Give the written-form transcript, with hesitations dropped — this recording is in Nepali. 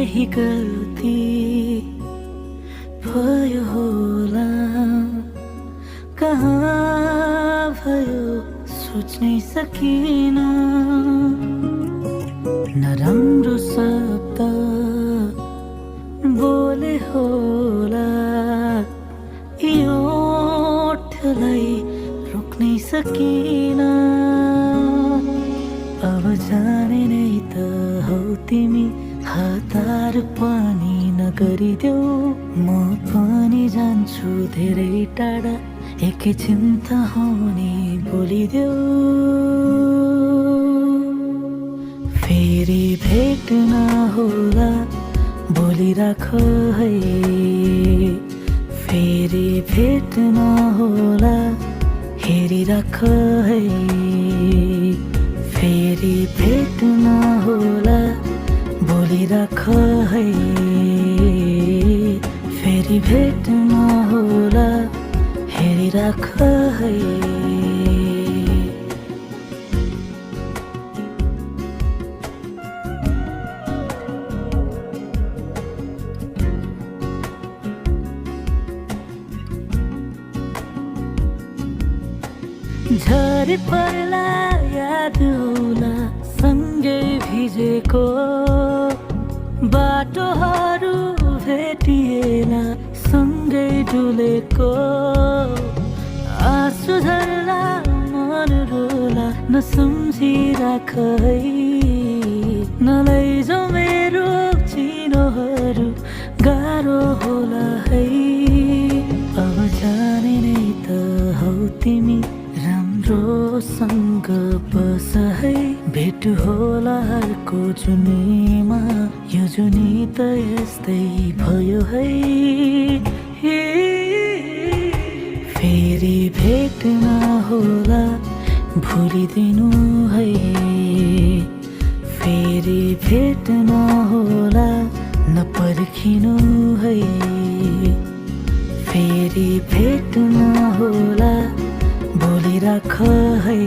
केही गल्ती भयो होला, कहाँ भयो सोच्नै सकिन। नराम्रो शब्द बोले होला, यो ओठलाई रोक्नै सकिन। अब जाने नै त हौ तिमी, हतार पनि नगरिदेऊ। म पनि जान्छु धेरै टाढा, एकैछिन त हुने बोलिदेऊ। फेरि भेट नहोला बोलिराख है, फेरि भेट नहोला हेरिराख है, फेरि भेट नहोला बोलिराख है, फेरि भेट नहोला हेरिराख है। झरी पर्ला याद होला सँगै भिजेको, बाटोहरू भेटिएला सँगै डुलेको। आँसु झर्ला मन रोला नसम्झिराख है, नलैजाऊ मेरो चिनोहरू गाह्रो होला है। अब जाने नै त हौ तिमी, राम्रोसँग बस है, भेट होला अर्को जुनीमा। यो जुनी त यस्तै भयो है। फेरि भेट नहोला भुलिदिनु है, फेरि भेट नहोला नपर्खिनु है, फेरि भेट नहोला बोलिराख है।